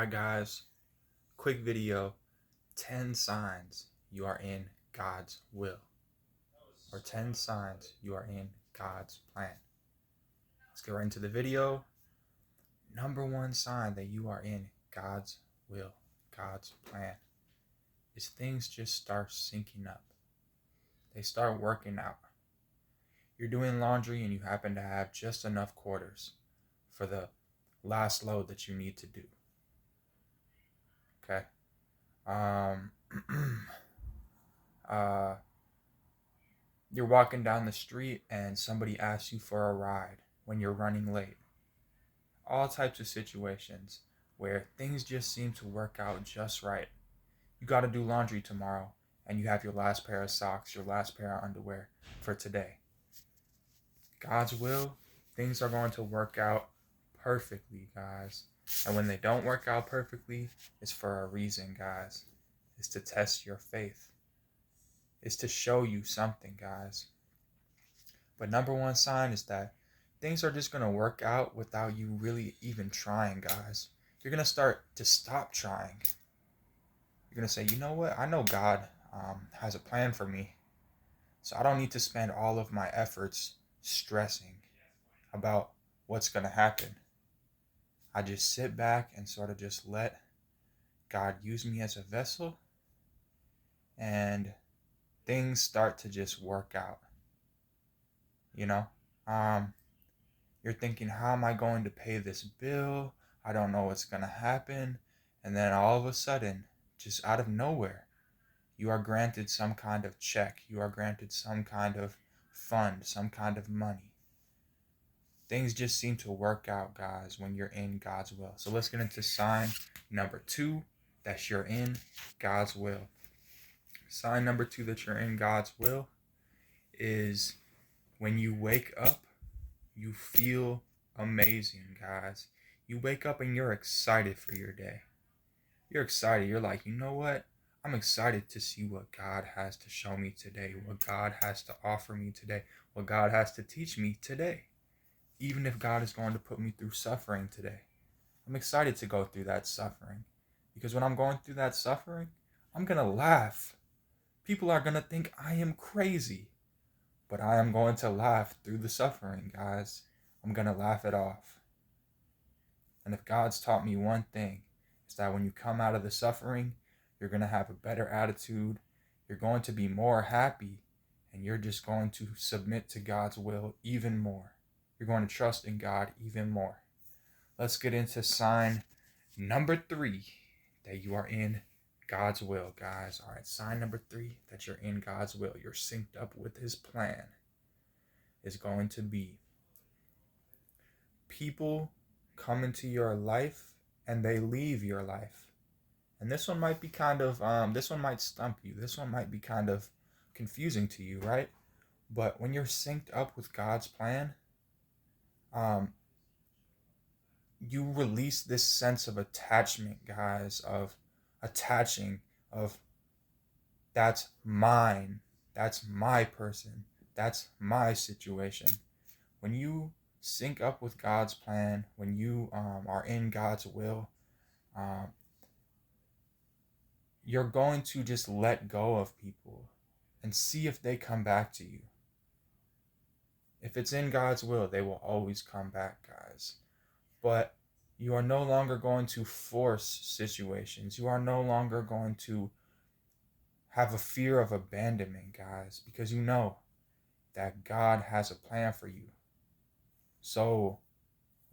Hi guys, quick video, 10 signs you are in God's will, or 10 signs you are in God's plan. Let's get right into the video. Number one sign that you are in God's will, God's plan, is things just start syncing up. They start working out. You're doing laundry and you happen to have just enough quarters for the last load that you need to do. Okay. Um, uh, You're walking down the street and somebody asks you for a ride when you're running late. All types of situations where things just seem to work out just right. You got to do laundry tomorrow and you have your last pair of socks, your last pair of underwear for today. God's will, things are going to work out perfectly, guys. And when they don't work out perfectly, it's for a reason, guys. It's to test your faith. It's to show you something, guys. But number one sign is that things are just going to work out without you really even trying, guys. You're going to start to stop trying. You're going to say, you know what? I know God has a plan for me. So I don't need to spend all of my efforts stressing about what's going to happen. I just sit back and sort of just let God use me as a vessel, and things start to just work out. You know, you're thinking, how am I going to pay this bill? I don't know what's going to happen. And then all of a sudden, just out of nowhere, you are granted some kind of check. You are granted some kind of fund, some kind of money. Things just seem to work out, guys, when you're in God's will. So let's get into sign number 2, that you're in God's will. Sign number 2 that you're in God's will is when you wake up, you feel amazing, guys. You wake up and you're excited for your day. You're excited. You're like, you know what? I'm excited to see what God has to show me today, what God has to offer me today, what God has to teach me today. Even if God is going to put me through suffering today, I'm excited to go through that suffering. Because when I'm going through that suffering, I'm going to laugh. People are going to think I am crazy. But I am going to laugh through the suffering, guys. I'm going to laugh it off. And if God's taught me one thing, it's that when you come out of the suffering, you're going to have a better attitude. You're going to be more happy. And you're just going to submit to God's will even more. You're going to trust in God even more. Let's get into sign number 3, that you are in God's will, guys. All right, sign number 3, that you're in God's will. You're synced up with His plan, is going to be people come into your life and they leave your life. And this one might be this one might stump you. This one might be kind of confusing to you, right? But when you're synced up with God's plan, you release this sense of attachment, guys, of attaching, of that's mine, that's my person, that's my situation. When you sync up with God's plan, when you are in God's will, um, you're going to just let go of people and see if they come back to you. If it's in God's will, they will always come back, guys. But you are no longer going to force situations. You are no longer going to have a fear of abandonment, guys, because you know that God has a plan for you. So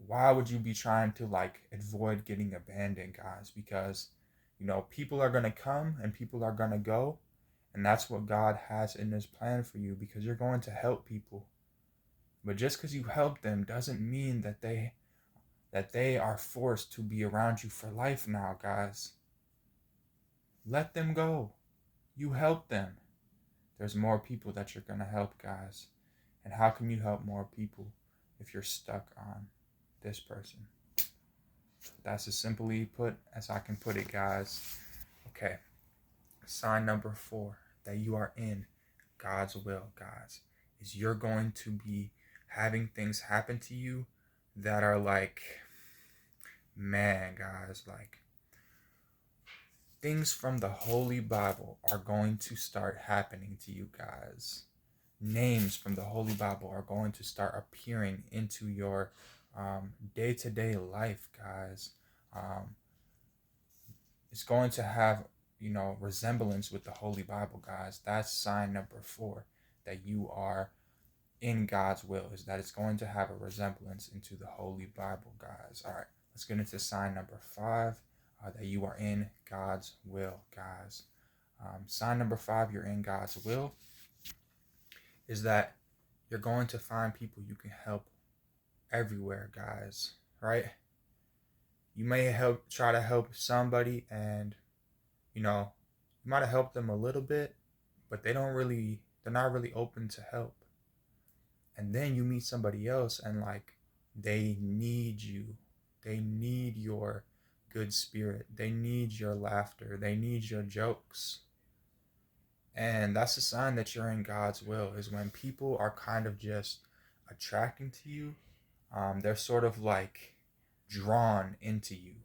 why would you be trying to avoid getting abandoned, guys? Because people are going to come and people are going to go, and that's what God has in His plan for you, because you're going to help people. But just because you help them doesn't mean that they are forced to be around you for life now, guys. Let them go. You help them. There's more people that you're going to help, guys. And how can you help more people if you're stuck on this person? That's as simply put as I can put it, guys. Okay. Sign number 4, that you are in God's will, guys, is you're going to be having things happen to you that are man, guys, things from the Holy Bible are going to start happening to you guys. Names from the Holy Bible are going to start appearing into your day-to-day life, guys. Um, it's going to have, resemblance with the Holy Bible, guys. That's sign number 4, that you are in God's will, is that it's going to have a resemblance into the Holy Bible, guys. All right, let's get into sign number 5, that you are in God's will, guys. Sign number 5, you're in God's will, is that you're going to find people you can help everywhere, guys, right? You may try to help somebody, and you might have helped them a little bit, but they're not really open to help. And then you meet somebody else, and like, they need you. They need your good spirit. They need your laughter. They need your jokes. And that's a sign that you're in God's will, is when people are kind of just attracting to you. They're sort of like drawn into you.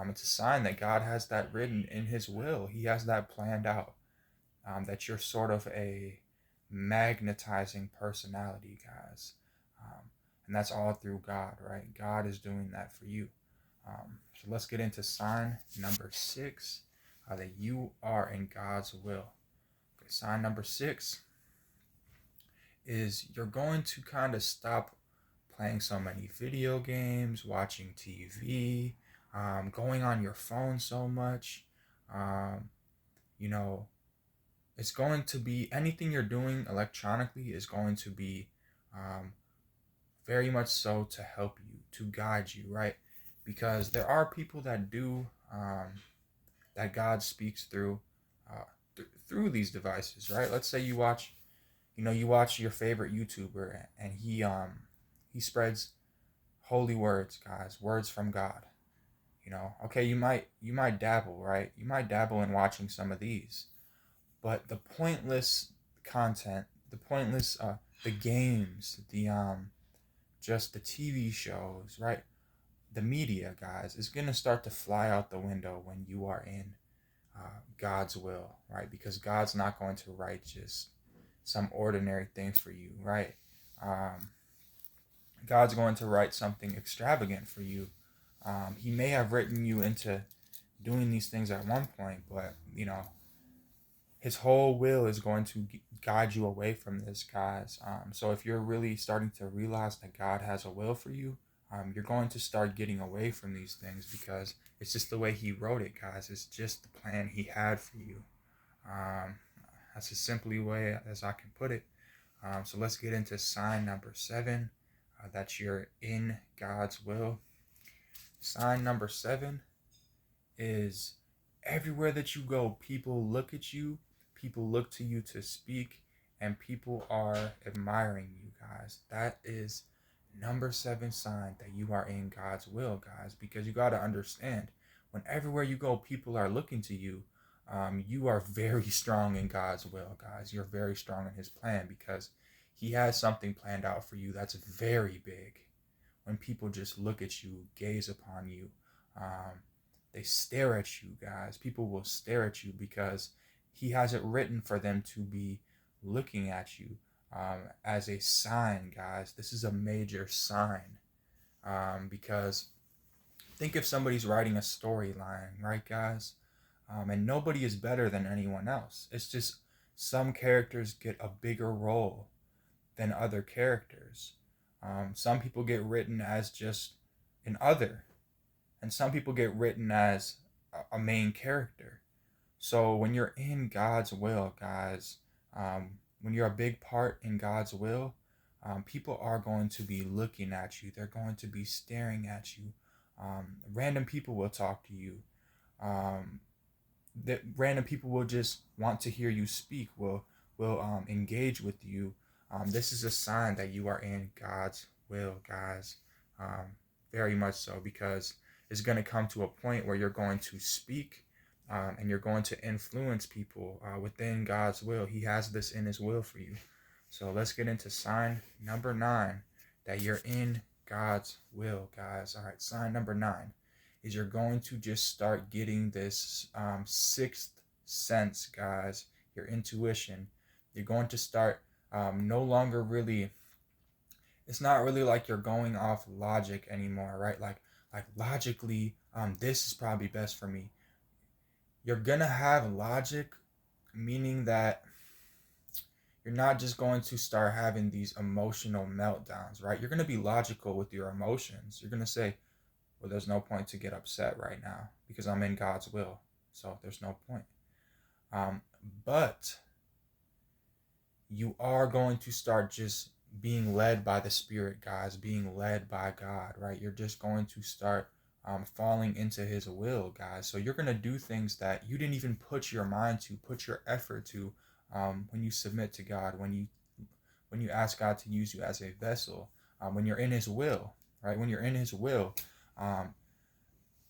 It's a sign that God has that written in his will. He has that planned out. That you're sort of a magnetizing personality, guys. And that's all through God, right? God is doing that for you. So let's get into sign number 6, that you are in God's will. Okay, sign number 6 is you're going to kind of stop playing so many video games, watching TV, going on your phone so much. You know, it's going to be, anything you're doing electronically is going to be very much so to help you, to guide you, right? Because there are people that do, that God speaks through, through these devices, right? Let's say you watch your favorite YouTuber, and he spreads holy words, guys, words from God. Okay, you might dabble, right? You might dabble in watching some of these, but the pointless content, the games, just the TV shows, right? The media, guys, is gonna start to fly out the window when you are in God's will, right? Because God's not going to write just some ordinary thing for you, right? God's going to write something extravagant for you. He may have written you into doing these things at one point, but his whole will is going to guide you away from this, guys. So if you're really starting to realize that God has a will for you, you're going to start getting away from these things, because it's just the way he wrote it, guys. It's just the plan he had for you. That's as simply way as I can put it. So let's get into sign number 7, that you're in God's will. Sign number 7 is everywhere that you go, people look at you, people look to you to speak, and people are admiring you, guys. That is number 7 sign that you are in God's will, guys, because you got to understand, when everywhere you go, people are looking to you, you are very strong in God's will, guys. You're very strong in his plan, because he has something planned out for you that's very big. When people just look at you, gaze upon you, they stare at you, guys. People will stare at you because he has it written for them to be looking at you, as a sign, guys. This is a major sign, because think if somebody's writing a storyline, right, guys? And nobody is better than anyone else. It's just some characters get a bigger role than other characters. Some people get written as just an other, and some people get written as a main character. So when you're in God's will, guys, when you're a big part in God's will, people are going to be looking at you. They're going to be staring at you. Random people will talk to you. That random people will just want to hear you speak. Will engage with you. This is a sign that you are in God's will, guys. Very much so, because it's going to come to a point where you're going to speak, and you're going to influence people within God's will. He has this in his will for you. So let's get into sign number 9, that you're in God's will, guys. All right, sign number 9 is you're going to just start getting this sixth sense, guys, your intuition. You're going to start no longer really, it's not really like you're going off logic anymore, right? Like logically, this is probably best for me. You're gonna have logic, meaning that you're not just going to start having these emotional meltdowns, right? You're going to be logical with your emotions. You're going to say, well, there's no point to get upset right now because I'm in God's will. So there's no point. But you are going to start just being led by the Spirit, guys, being led by God, right? You're just going to start falling into His will, guys. So you're going to do things that you didn't even put your mind to, put your effort to, when you submit to God, when you ask God to use you as a vessel, when you're in His will, right? When you're in His will,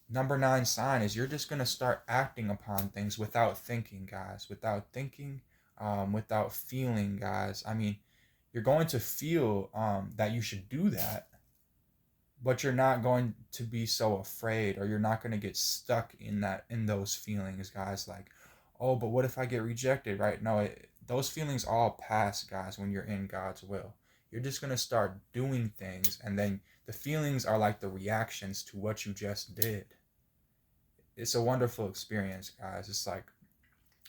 number 9 sign is you're just going to start acting upon things without thinking, guys, without thinking, without feeling, guys. I mean, you're going to feel that you should do that, but you're not going to be so afraid, or you're not going to get stuck in those feelings, guys. Like, oh, but what if I get rejected, right? No, those feelings all pass, guys, when you're in God's will. You're just going to start doing things, and then the feelings are like the reactions to what you just did. It's a wonderful experience, guys. It's like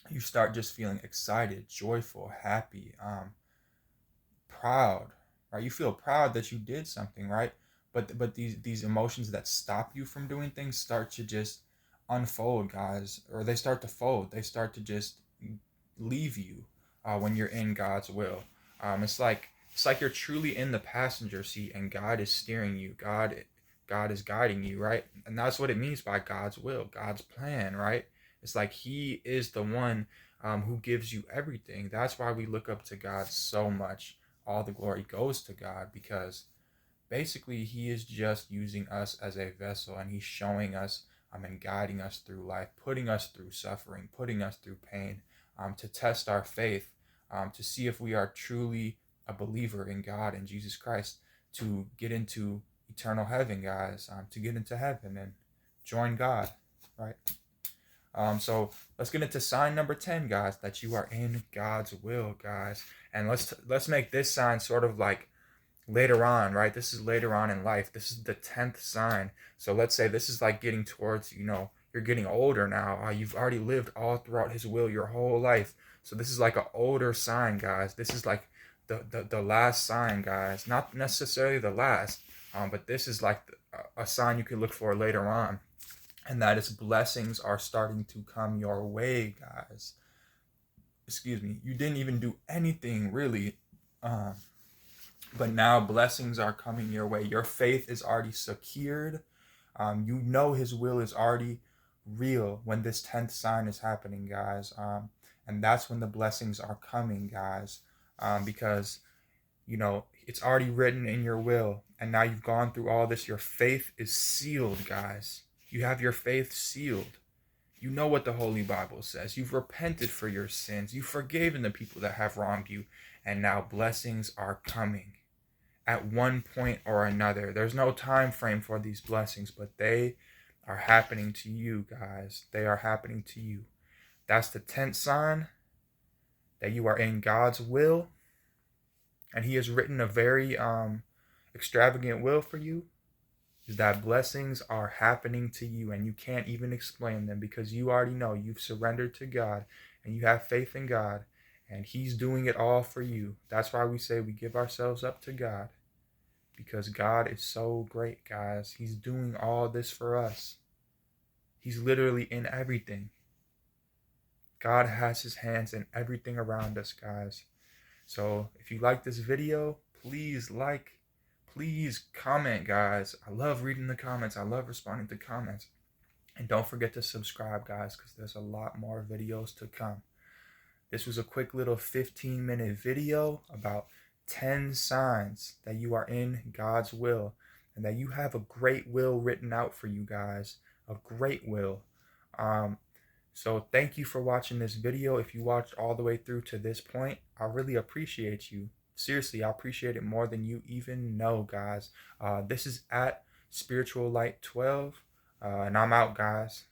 you start just feeling excited, joyful, happy, proud, right? You feel proud that you did something, right? But these emotions that stop you from doing things start to just unfold, guys, or they start to fold. They start to just leave you when you're in God's will. It's like you're truly in the passenger seat and God is steering you. God is guiding you, right? And that's what it means by God's will, God's plan, right? It's like He is the one who gives you everything. That's why we look up to God so much. All the glory goes to God, because basically He is just using us as a vessel, and He's showing us and guiding us through life, putting us through suffering, putting us through pain, to test our faith, to see if we are truly a believer in God and Jesus Christ, to get into eternal heaven, guys, to get into heaven and join God, right? So let's get into sign number 10, guys, that you are in God's will, guys. And let's make this sign sort of like later on, right? This is later on in life. This is the 10th sign. So let's say this is like getting towards, you're getting older now. You've already lived all throughout His will your whole life. So this is like an older sign, guys. This is like the last sign, guys. Not necessarily the last, but this is like a sign you could look for later on. And that is blessings are starting to come your way, guys. Excuse me. You didn't even do anything really. But now blessings are coming your way. Your faith is already secured. You know His will is already real when this 10th sign is happening, guys. And that's when the blessings are coming, guys. Because, it's already written in your will. And now you've gone through all this. Your faith is sealed, guys. You have your faith sealed. You know what the Holy Bible says. You've repented for your sins. You've forgiven the people that have wronged you. And now blessings are coming at one point or another. There's no time frame for these blessings, but they are happening to you, guys. They are happening to you. That's the 10th sign, that you are in God's will. And He has written a very extravagant will for you, is that blessings are happening to you, and you can't even explain them, because you already know you've surrendered to God and you have faith in God, and He's doing it all for you. That's why we say we give ourselves up to God, because God is so great, guys. He's doing all this for us. He's literally in everything. God has His hands in everything around us, guys. So if you like this video, please please comment, guys. I love reading the comments. I love responding to comments. And don't forget to subscribe, guys, because there's a lot more videos to come. This was a quick little 15-minute video about 10 signs that you are in God's will, and that you have a great will written out for you, guys. A great will. So thank you for watching this video. If you watched all the way through to this point, I really appreciate you. Seriously, I appreciate it more than you even know, guys. This is at Spiritual Light 12. And I'm out, guys.